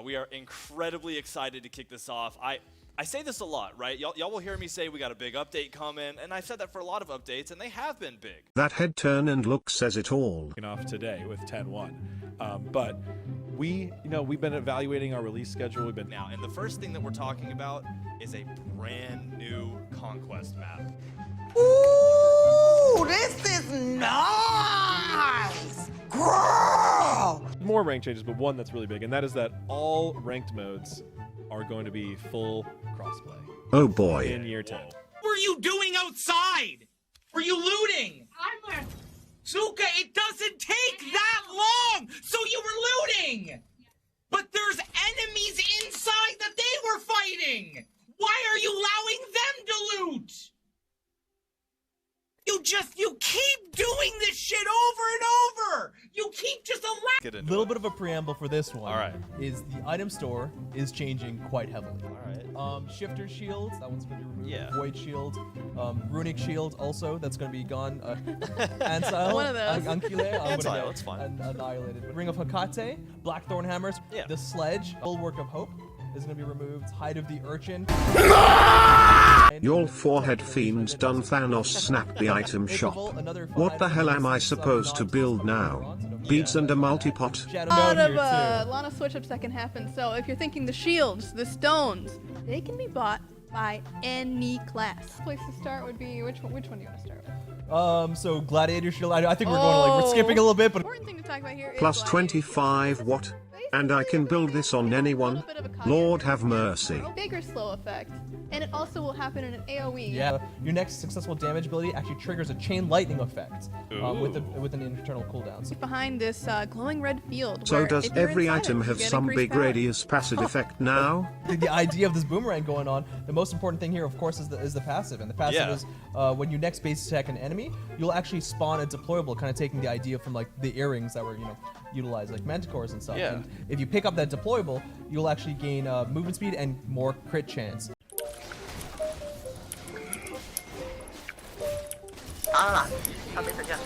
We are incredibly excited to kick this off. I say this a lot, right? Y'all will hear me say we got a big update coming, and I've said that for a lot of updates, and they have been big. That head turn and look says it all. Off today with 10-1, but we've been evaluating our release schedule. We've been now, and the first thing that we're talking about is a brand new Conquest map. Ooh, this is nice! Girl! more rank changes, but one that's really big, and that is that all ranked modes are going to be full crossplay. Oh boy. In year 10. What were you doing outside? Were you looting? Zuka, it doesn't take that long, so you were looting! But there's enemies inside that they were fighting! Why are you allowing them to loot? You keep doing this shit over and over! You keep just allowing— A little bit of a preamble for this one. All right. Is the item store is changing quite heavily. All right. Shifter shields, that one's going to be removed. Yeah. Void shield. Runic shield also, that's going to be gone. Ansile. One of those. Ankile, I'm Ansile, gonna get that's fine. Annihilated. Ring of Hecate, Blackthorn hammers. Yeah. The sledge, Bulwark of Hope is going to be removed. Hide of the Urchin. Your forehead fiends done Thanos snapped the item shop. What the hell am I supposed to build now? Beads and a multipot? Shadow A lot Dome of here, too. lot of switch ups that can happen. So if you're thinking the shields, the stones, they can be bought by any class. Place to start would be which one do you want to start with? So Gladiator shield. I think we're going we're skipping a little bit, but Important thing to talk about here is Plus gladiator 25 shields. what? And I can build this on anyone? Lord have mercy. Bigger slow effect, and it also will happen in an AOE. yeah, your next successful damage ability actually triggers a chain lightning effect with an internal cooldown. So Behind this glowing red field. So where does if you're every inside it, item you have get some increased big power. radius passive effect now? the idea of this boomerang going on, the most important thing here, of course, is the passive. And the passive Yeah. is when you next base attack an enemy, you'll actually spawn a deployable, kind of taking the idea from like the earrings that were utilized, like manticores and stuff. Yeah. And if you pick up that deployable, you'll actually gain movement speed and more crit chance. 当然了，他没等下。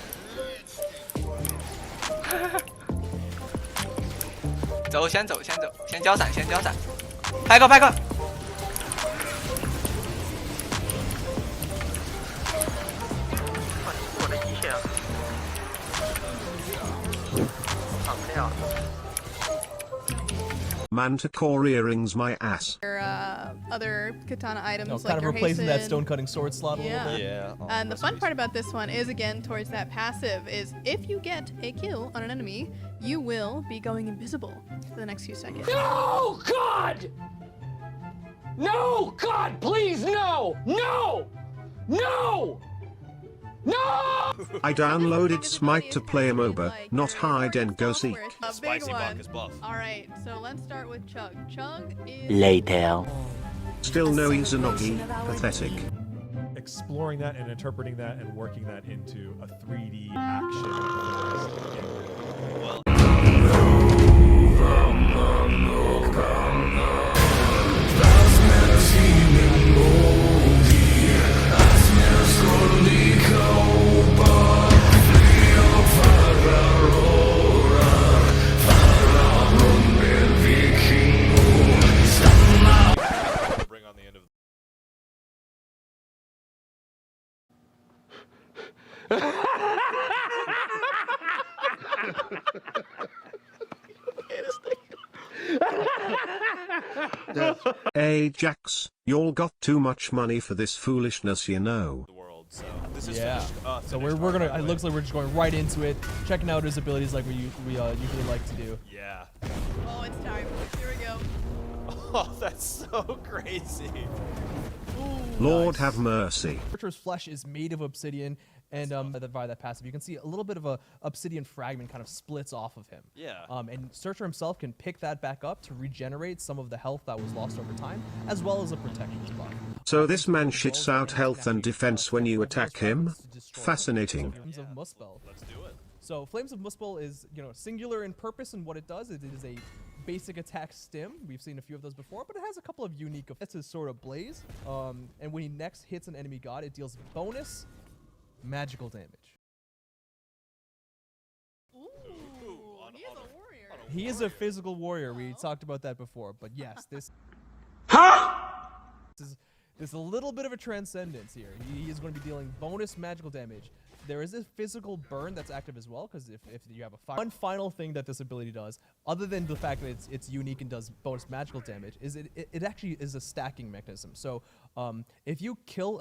走，先走，先走，先交闪，先交闪，拍个，拍个。我的一血啊，跑不了。 Manticore earrings my ass. Or, other katana items like Kind of your replacing that hasten. stone cutting sword slot a little bit. Yeah. And the fun part about this one is, again, towards that passive, is if you get a kill on an enemy, you will be going invisible for the next few seconds. No, God! No, God, please, no! No! No! No! I downloaded Smite to play a MOBA, not hide and go seek. A big Spicy buck one. is buff. Alright, so let's start with Chug. Chug is... Later. Still no Izanagi, pathetic. Exploring that and interpreting that and working that into a 3D action. Bring on the end of Ajax, y'all got too much money for this foolishness, you know. the world. So this is Yeah. finished, So finished we're gonna. right It away. looks like we're just going right into it, checking out his abilities like we usually like to do. Yeah. Oh, it's time. Here we go. Oh, that's so crazy. Lord have mercy. Surtr's flesh is made of obsidian, and via that passive, you can see a little bit of a obsidian fragment kind of splits off of him. Yeah. And Surtr himself can pick that back up to regenerate some of the health that was lost over time, as well as a protection spot. So this man shits out health and defense when you attack him? Fascinating. Flames of Muspel. Let's do it. So Flames of Muspel is, singular in purpose, and what it does is it is a basic attack stim. We've seen a few of those before, but it has a couple of unique effects. It's his sort of blaze. And when he next hits an enemy god, it deals bonus magical damage. Ooh, on he is a- a warrior. On He is a physical warrior. We talked about that before, but yes, this there's a little bit of a transcendence here. He is going to be dealing bonus magical damage. There is a physical burn that's active as well, because if you have a fire. One final thing that this ability does, other than the fact that it's unique and does bonus magical damage, is it actually is a stacking mechanism. So if you kill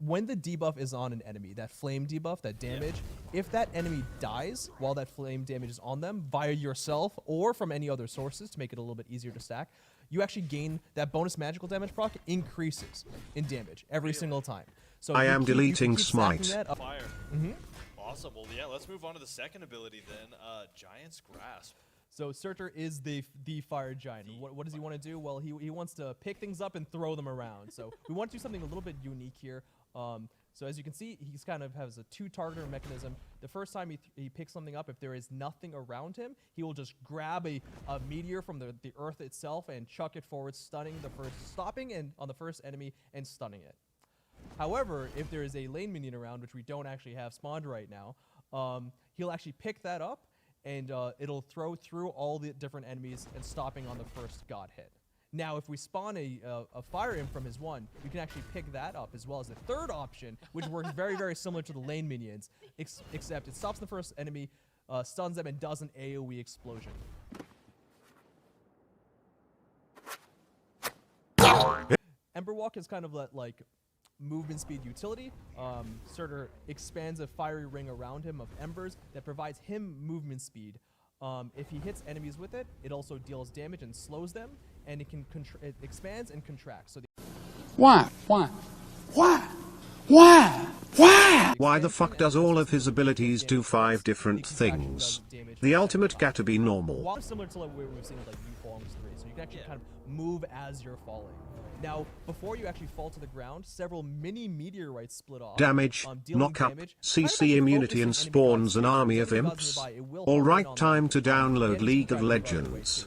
when the debuff is on an enemy, that flame debuff, that damage, if that enemy dies while that flame damage is on them via yourself or from any other sources to make it a little bit easier to stack, you actually gain that bonus magical damage proc increases in damage every single time. So I am deleting Smite. Fire. Awesome. Well, yeah, let's move on to the second ability then. Giant's Grasp. So Surtr is the fire giant. What does he want to do? Well, he wants to pick things up and throw them around. So we want to do something a little bit unique here. So as you can see, he's kind of has a two-targeter mechanism. The first time he picks something up, if there is nothing around him, he will just grab a meteor from the earth itself and chuck it forward, stopping on the first enemy and stunning it. However, if there is a lane minion around, which we don't actually have spawned right now, he'll actually pick that up and it'll throw through all the different enemies and stopping on the first god hit. Now, if we spawn a fire imp from his one, we can actually pick that up as well as the third option, which works very, very similar to the lane minions, except it stops the first enemy, stuns them, and does an AoE explosion. Emberwalk is kind of like movement speed utility. Surtr expands a fiery ring around him of embers that provides him movement speed. If he hits enemies with it, it also deals damage and slows them, and it expands and contracts. So Why the fuck does all of his abilities do 5 different things? The ultimate gotta be normal. Similar to what we've seen with like U-Forms 3, so you can actually kind of move as you're falling. Now, before you actually fall to the ground, several mini meteorites split off. Damage, knock up, CC immunity and spawns an army of imps. Alright, time to download League of Legends.